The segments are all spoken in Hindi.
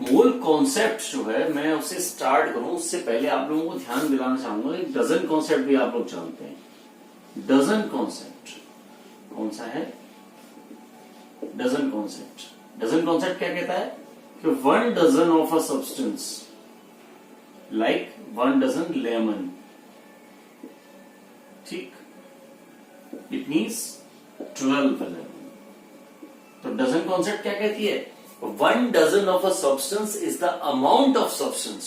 मोल कॉन्सेप्ट जो है, मैं उसे स्टार्ट करूं उससे पहले आप लोगों को ध्यान दिलाना चाहूंगा कि डजन कॉन्सेप्ट भी आप लोग जानते हैं। डजन कॉन्सेप्ट कौन सा है? Dozen concept. डजन कॉन्सेप्ट क्या कहता है कि 1 dozen of a substance, like 1 dozen lemon, ठीक, इट मीन्स 12 लेमन। तो डजन कॉन्सेप्ट क्या कहती है? 1 dozen of a substance is the amount of substance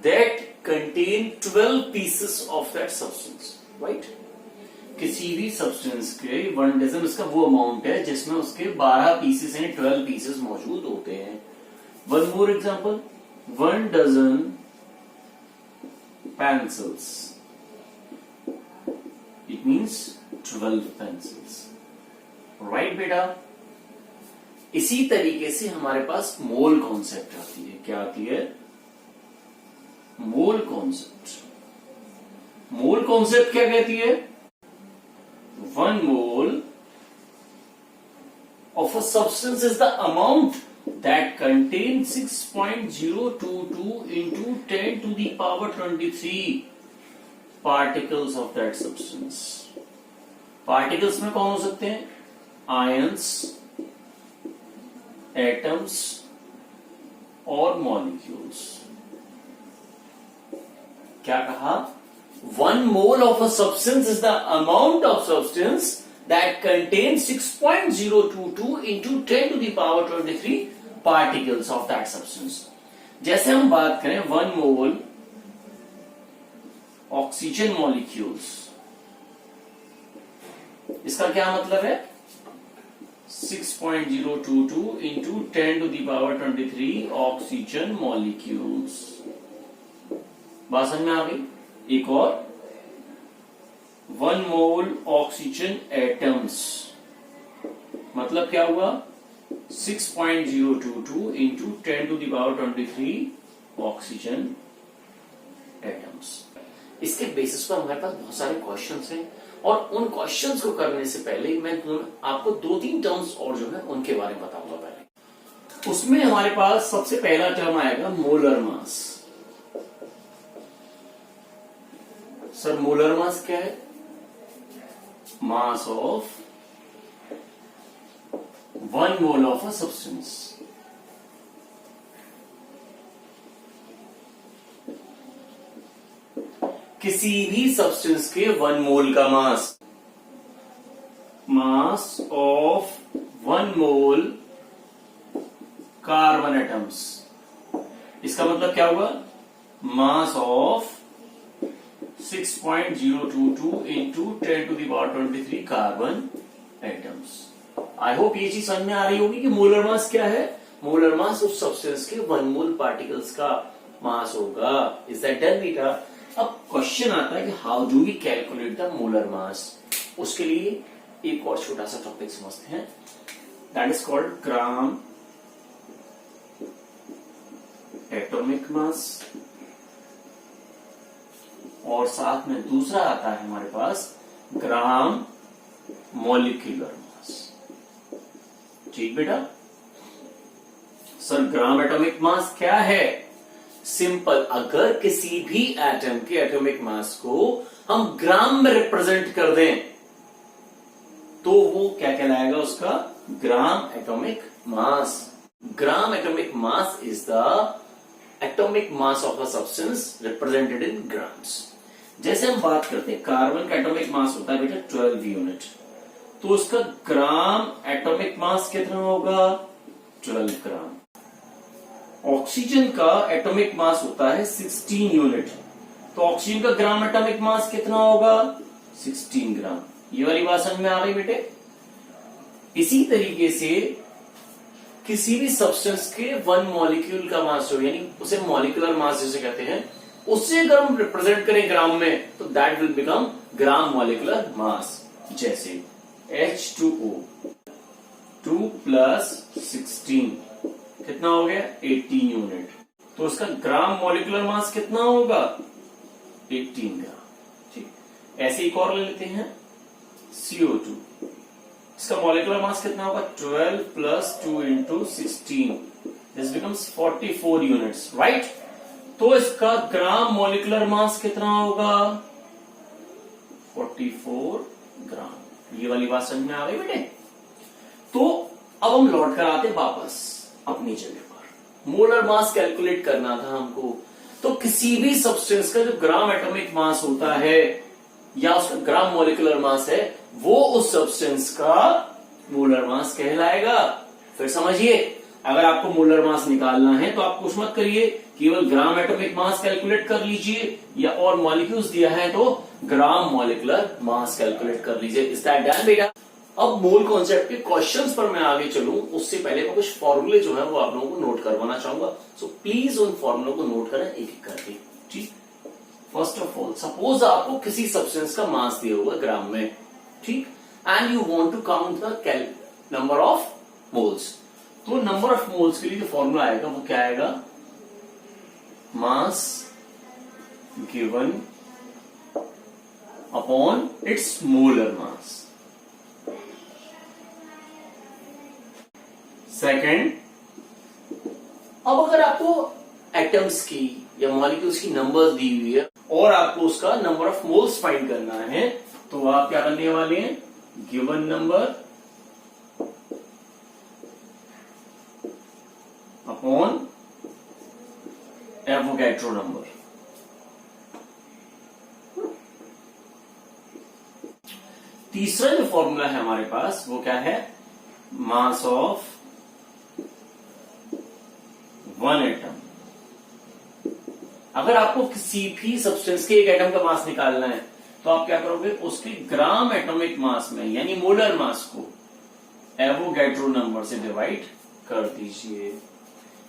that contain 12 pieces of that substance, right? किसी भी सब्सटेंस के 1 डजन उसका वो अमाउंट है जिसमें उसके 12 पीसेस यानी 12 पीसेस मौजूद होते हैं। One more example, 1 dozen pencils, it means 12 pencils, right बेटा? इसी तरीके से हमारे पास मोल कॉन्सेप्ट आती है। क्या आती है? Mole concept. मोल कॉन्सेप्ट क्या कहती है? 1 mole of a substance is the amount that contain 6.022 into 10 to the power 23 particles of that substance. Particles में कौन हो सकते हैं? आयंस, एटम्स और मॉलिक्यूल्स। क्या कहा? 1 mole of a substance is the amount of substance that contain 6.022 into 10 to the power 23 particles of that substance. जैसे हम बात करें 1 मोल ऑक्सीजन मॉलिक्यूल्स, इसका क्या मतलब है? 6.022 into 10 to the power 23 oxygen molecules. बात समझ में आ गई? एक और 1 मोल ऑक्सीजन एटम्स, मतलब क्या हुआ? 6.022 into 10 to the power 23 oxygen atoms. इसके बेसिस पर हमारे पास बहुत सारे क्वेश्चंस हैं और उन क्वेश्चंस को करने से पहले मैं आपको 2-3 टर्म्स और जो है उनके बारे में बताऊंगा। पहले उसमें हमारे पास सबसे पहला टर्म आएगा molar mass. Sir molar mass क्या है? Mass of 1 mole of a substance. किसी भी सब्सटेंस के 1 मोल का mass, mass of 1 mole carbon atoms. इसका मतलब क्या हुआ? Mass of 6.022 into 10 to the power 23 carbon atoms. I hope ये चीज समझ में आ रही होगी कि मोलर मास क्या है। मोलर मास उस सब्सटेंस के 1 मोल पार्टिकल्स का मास होगा। इज दैट डन बेटा? अब क्वेश्चन आता है कि how do we calculate the molar mass. उसके लिए एक और छोटा सा टॉपिक समझते हैं, that is called gram atomic mass, और साथ में दूसरा आता है हमारे पास ग्राम मॉलिक्यूलर मास। ठीक बेटा? सर ग्राम एटॉमिक मास क्या है? सिंपल, अगर किसी भी एटम के एटॉमिक मास को हम ग्राम में रिप्रेजेंट कर दें तो वो क्या कहलाएगा? उसका ग्राम atomic mass. Gram atomic mass is the atomic mass of a substance represented in grams. जैसे हम बात करते हैं कार्बन का एटॉमिक मास होता है बेटा 12 यूनिट, तो उसका ग्राम एटॉमिक मास कितना होगा? 12 ग्राम। ऑक्सीजन का एटॉमिक मास होता है 16 यूनिट, तो ऑक्सीजन का ग्राम एटॉमिक मास कितना होगा? 16 ग्राम। ये वाली बात समझ में आ गई बेटे? इसी तरीके से किसी भी सब्सटेंस के 1 मॉलिक्यूल का मास हो, यानी उसे मॉलिक्यूलर मास जिसे कहते हैं, उससे अगर हम रिप्रेजेंट करें ग्राम में तो that will become gram molecular mass. जैसे H2O 2 + 16 कितना हो गया? 18 यूनिट। तो उसका ग्राम मॉलिक्यूलर मास कितना होगा? 18 ग्राम। ठीक, ऐसे एक और ले लेते हैं CO2, इसका मॉलिक्यूलर मास कितना होगा? 12 + 2 × 16 दिस बिकम्स 44 यूनिट्स, राइट। तो इसका ग्राम मॉलिक्यूलर मास कितना होगा? 44 ग्राम। ये वाली बात समझ में आ गई बेटे? तो अब हम लौट कर आते वापस अपनी जगह पर। मोलर मास कैलकुलेट करना था हमको। तो किसी भी सब्सटेंस का जो ग्राम एटॉमिक मास होता है या उसका ग्राम मॉलिक्यूलर मास है, वो उस सब्सटेंस का मोलर मास कहलाएगा। फिर समझिए, अगर आपको मोलर मास निकालना है तो आप कुछ मत करिए, केवल ग्राम एटॉमिक मास कैलकुलेट कर लीजिए, या और मॉलिक्यूल्स दिया है तो ग्राम मॉलिक्यूलर मास कैलकुलेट कर लीजिए। इज दैट डन बेटा? अब मोल कॉन्सेप्ट के क्वेश्चंस पर मैं आगे चलूं उससे पहले मैं कुछ फॉर्मूले जो है वो आप लोगों को नोट करवाना चाहूंगा। सो प्लीज उन फॉर्मूलों को नोट करें एक एक करके। ठीक, फर्स्ट ऑफ ऑल सपोज आपको किसी सब्सटेंस का मास दिया हुआ ग्राम में, ठीक, and you want to count the number of moles. तो नंबर ऑफ मोल्स के लिए जो फॉर्मूला आएगा वो क्या आएगा? Mass given upon its molar mass. Second, अब अगर आपको एटम्स की या मॉलिक्यूल्स की नंबर्स दी हुई है और आपको उसका नंबर ऑफ मोल्स फाइंड करना है, तो आप क्या करने वाले हैं? Given number upon Avogadro number. तीसरा जो फॉर्मूला है हमारे पास वो क्या है? Mass of one atom. अगर आपको किसी भी सब्सटेंस के एक एटम का मास निकालना है तो आप क्या करोगे? उसके ग्राम एटॉमिक मास में यानी मोलर मास को एवोगैड्रो नंबर से डिवाइड कर दीजिए।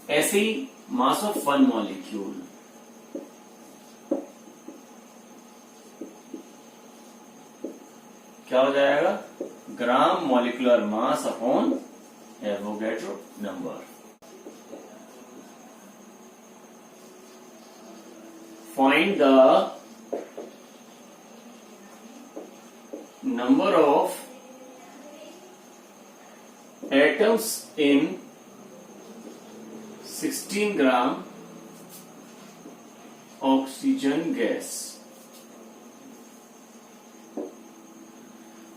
ऐसे ही मास ऑफ वन मॉलिक्यूल, क्या हो जाएगा? Gram molecular mass upon Avogadro number. Find the number of atoms in 16 gram oxygen gas।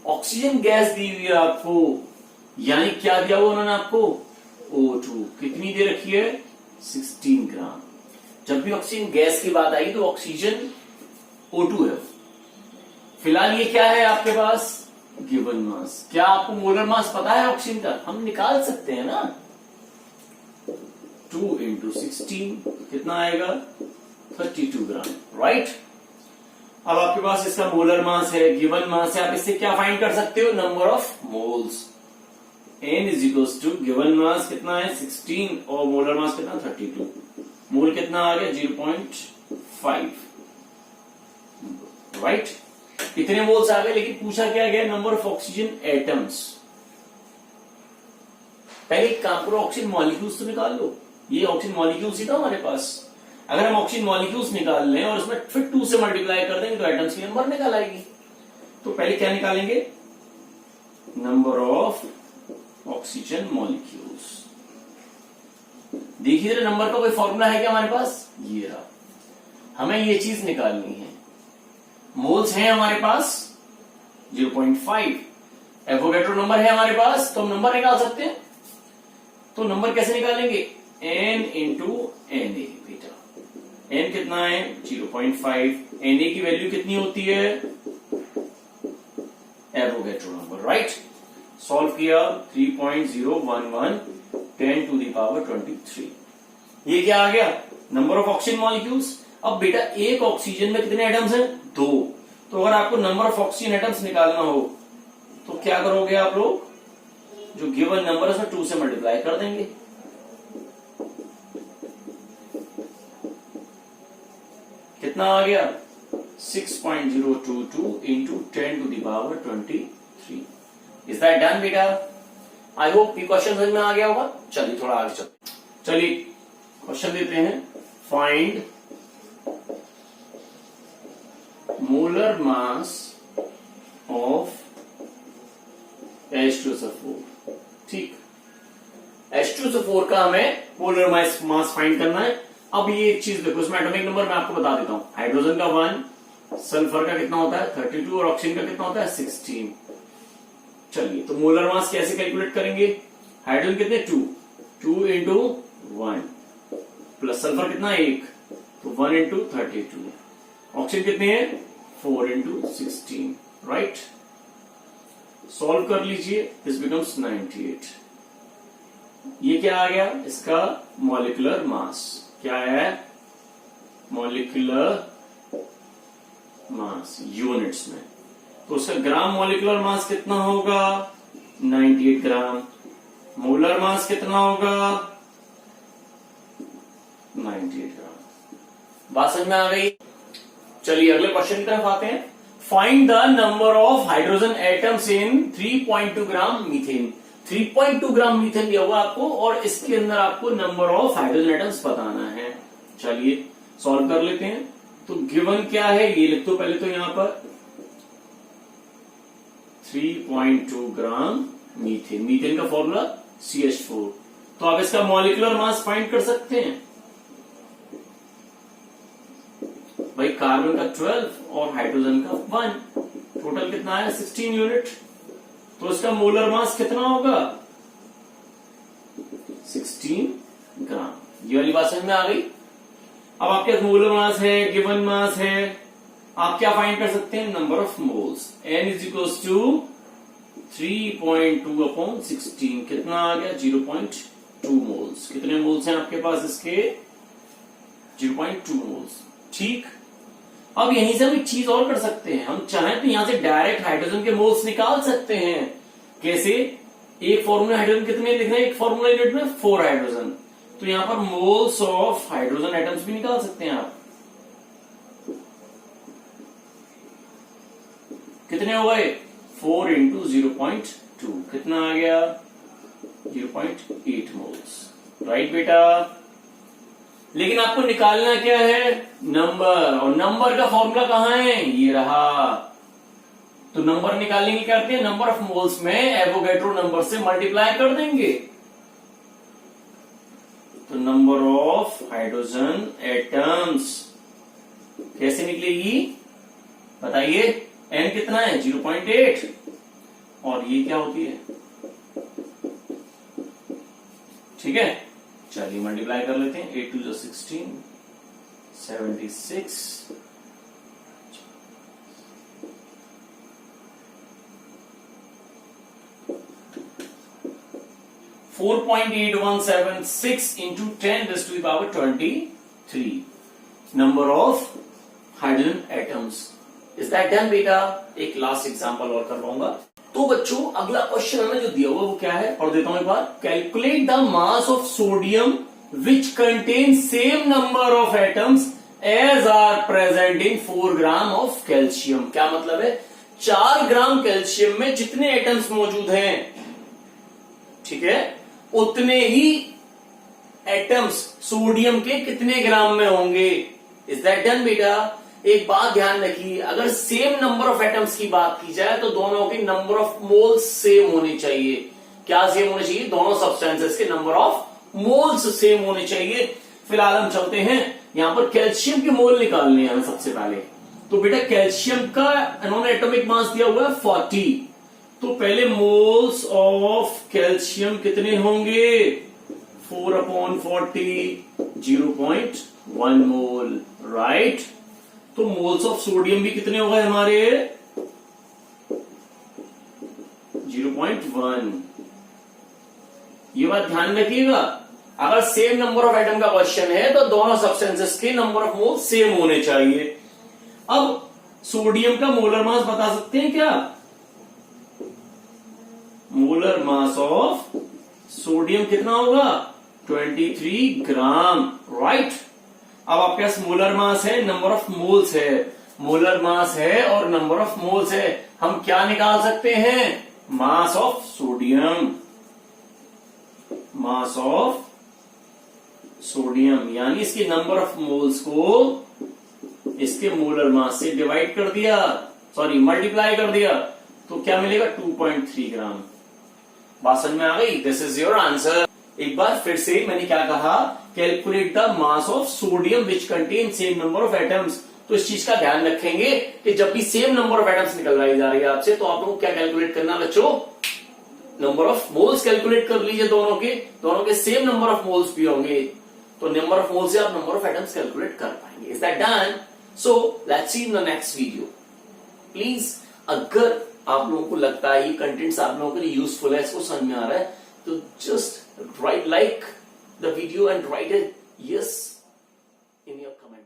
Oxygen gas दी हुई है आपको, यानी क्या दिया हुआ उन्होंने आपको? O2। कितनी दे रखी है? 16 ग्राम। जब भी ऑक्सीजन गैस की बात आई तो ऑक्सीजन O2 है। फिलहाल ये क्या है आपके पास? Given mass. क्या आपको मोलर मास पता है ऑक्सीजन का? हम निकाल सकते हैं ना। 2 into 16 कितना आएगा? 32 ग्राम, राइट। अब आपके पास इसका मोलर मास है, गिवन मास है, आप इससे क्या फाइंड कर सकते हो? Number of moles. N is equals to given mass कितना है? 16 और मोलर मास कितना? 32। मोल कितना आ गया? 0.5, राइट। कितने मोल्स आ गए? लेकिन पूछा क्या गया? Number of oxygen atoms. पहले एक काम करो, ऑक्सीजन मॉलिक्यूल्स तो निकाल लो। ये ऑक्सीजन मॉलिक्यूल्स ही था हमारे पास। अगर हम ऑक्सीजन मॉलिक्यूल्स निकाल लें और उसमें फिर 2 से मल्टीप्लाई कर देंगे तो एटम्स की नंबर निकाल आएगी। तो पहले क्या निकालेंगे? Number of oxygen molecules. देखिए जरा, नंबर का कोई फॉर्मूला है क्या हमारे पास? ये रहा। हमें ये चीज निकालनी है। मोल्स हैं हमारे पास 0.5, एवोगैड्रो नंबर है हमारे पास, तो हम नंबर निकाल सकते हैं। तो नंबर कैसे निकालेंगे? n इंटू Na बेटा। n कितना है? 0.5। Na की वैल्यू कितनी होती है? Avogadro number, right. सॉल्व किया 3.011 10 to the power 23। ये क्या आ गया? Number of oxygen molecules. अब बेटा एक ऑक्सीजन में कितने एटम्स हैं? 2। तो अगर आपको नंबर ऑफ ऑक्सीजन एटम्स निकालना हो तो क्या करोगे आप लोग? जो गिवन नंबर है उसमें 2 से मल्टीप्लाई कर देंगे। कितना आ गया? 6.022 into 10 to the power 23। Is that done बेटा? आई होप ये क्वेश्चन समझ में आ गया होगा। चलिए थोड़ा आगे चलते। चलिए क्वेश्चन देते हैं। Find molar mass of H2SO4। ठीक, H2SO4 का हमें मोलर मास फाइंड करना है। अब ये एक चीज देखो, इसमें एटॉमिक नंबर मैं आपको बता देता हूं। हाइड्रोजन का 1, सल्फर का कितना होता है 32 और ऑक्सीजन का कितना होता है 16। चलिए तो मोलर मास कैसे कैलकुलेट करेंगे? हाइड्रोजन कितने 2 इंटू 1 प्लस सल्फर कितना 1, तो 1 इंटू 32। ऑक्सीजन कितने हैं 4 इंटू 16, राइट। सॉल्व कर लीजिए, दिस बिकम्स 98। ये क्या आ गया? इसका मॉलिक्यूलर मास क्या है? मॉलिक्यूलर मास यूनिट्स में, तो उसका ग्राम मॉलिक्यूलर मास कितना होगा 98 ग्राम। मोलर मास कितना होगा 98 ग्राम। बात समझ में आ गई? चलिए अगले क्वेश्चन की तरफ आते हैं। Find the number of hydrogen atoms in 3.2 gram methane. 3.2 gram methane दिया हुआ आपको और इसके अंदर आपको नंबर ऑफ हाइड्रोजन एटम्स बताना है। चलिए सॉल्व कर लेते हैं। तो गिवन क्या है ये लिख दो पहले तो यहां पर 3.2 ग्राम मीथेन। मीथेन का फॉर्मूला CH4। तो आप इसका मॉलिक्यूलर मास फाइंड कर सकते हैं। भाई कार्बन का 12 और हाइड्रोजन का 1, टोटल कितना है 16 यूनिट। तो इसका मोलर मास कितना होगा 16 ग्राम। ये वाली बात समझ में आ गई? अब आपके पास मोलर मास है, गिवन मास है, आप क्या फाइंड कर सकते हैं? Number of moles. N is equals to 3.2 upon 16, कितना आ गया 0.2 मोल्स। कितने मोल्स हैं आपके पास इसके 0.2 मोल्स, ठीक। अब यहीं से हम एक चीज और कर सकते हैं, हम चाहें तो यहां से डायरेक्ट हाइड्रोजन के मोल्स निकाल सकते हैं। कैसे? एक फॉर्मूला हाइड्रोजन कितने लिखना है, एक फॉर्मूला यूनिट में 4 हाइड्रोजन, तो यहां पर मोल्स ऑफ हाइड्रोजन एटम्स भी निकाल सकते हैं आप। कितने हो गए 4 इंटू 0.2, कितना आ गया 0.8 मोल्स, राइट बेटा। लेकिन आपको निकालना क्या है नंबर, और नंबर का फॉर्मूला कहां है ये रहा। तो नंबर निकालने के करते हैं नंबर ऑफ मोल्स में एवोगैड्रो नंबर से मल्टीप्लाई कर देंगे। तो नंबर ऑफ हाइड्रोजन एटम्स कैसे निकलेगी बताइए? N कितना है 0.8 और ये क्या होती है, ठीक है। चलिए मल्टीप्लाई कर लेते हैं। 8 2 16, 76, 4.8176 into 10 raised to the power 23 number of hydrogen atoms. Is that done बेटा? एक लास्ट एग्जांपल और करवाऊंगा। तो बच्चों अगला क्वेश्चन हमें जो दिया हुआ वो क्या है, पढ़ देता हूं एक बार। Calculate the mass of sodium which contain same number of atoms as are present in 4 gram of calcium. क्या मतलब है? 4 ग्राम कैल्शियम में जितने एटम्स मौजूद हैं, ठीक है, उतने ही एटम्स सोडियम के कितने ग्राम में होंगे। इज दैट डन बेटा? एक बात ध्यान रखिए, अगर सेम नंबर ऑफ एटम्स की बात की जाए तो दोनों के नंबर ऑफ मोल्स सेम होने चाहिए। क्या सेम होने चाहिए? दोनों सब्सटेंसेस के नंबर ऑफ मोल्स सेम होने चाहिए। फिलहाल हम चलते हैं यहां पर कैल्शियम के मोल निकालने हैं सबसे पहले। तो बेटा कैल्शियम का इन्होंने एटॉमिक मास दिया हुआ है 40, तो पहले मोल्स ऑफ कैल्शियम कितने होंगे 4/40, 0.1 मोल, राइट। तो मोल्स ऑफ सोडियम भी कितने हो गए हमारे 0.1। ये बात ध्यान रखिएगा, अगर सेम नंबर ऑफ एटम का क्वेश्चन है तो दोनों सब्सटेंसेस के नंबर ऑफ मोल सेम होने चाहिए। अब सोडियम का मोलर मास बता सकते हैं क्या? मोलर मास ऑफ सोडियम कितना होगा 23 ग्राम, राइट। अब आपके पास मोलर मास है, नंबर ऑफ मोल्स है, मोलर मास है और नंबर ऑफ मोल्स है, हम क्या निकाल सकते हैं? मास of sodium, mass of sodium, यानी इसके नंबर ऑफ मोल्स को इसके मोलर मास से डिवाइड कर दिया, सॉरी मल्टीप्लाई कर दिया, तो क्या मिलेगा 2.3 ग्राम। बात समझ में आ गई? This is your answer. एक बार फिर से मैंने क्या कहा, calculate the mass of sodium which contain same number of atoms. तो इस चीज का ध्यान रखेंगे कि जब भी सेम नंबर ऑफ एटम्स निकलवाई जा रही है आपसे, तो आप लोगों को क्या कैलकुलेट करना बच्चों, नंबर ऑफ मोल्स कैलकुलेट कर लीजिए। दोनों के सेम नंबर ऑफ मोल्स भी होंगे, तो नंबर ऑफ मोल्स से आप नंबर ऑफ एटम्स कैलकुलेट कर पाएंगे। Is that done? So let's see in the next video. Please अगर आप लोगों को लगता है ये कंटेंट्स आप लोगों के लिए यूजफुल है, इसको समझ में आ रहा है, तो just write like the video and write a yes in your comment.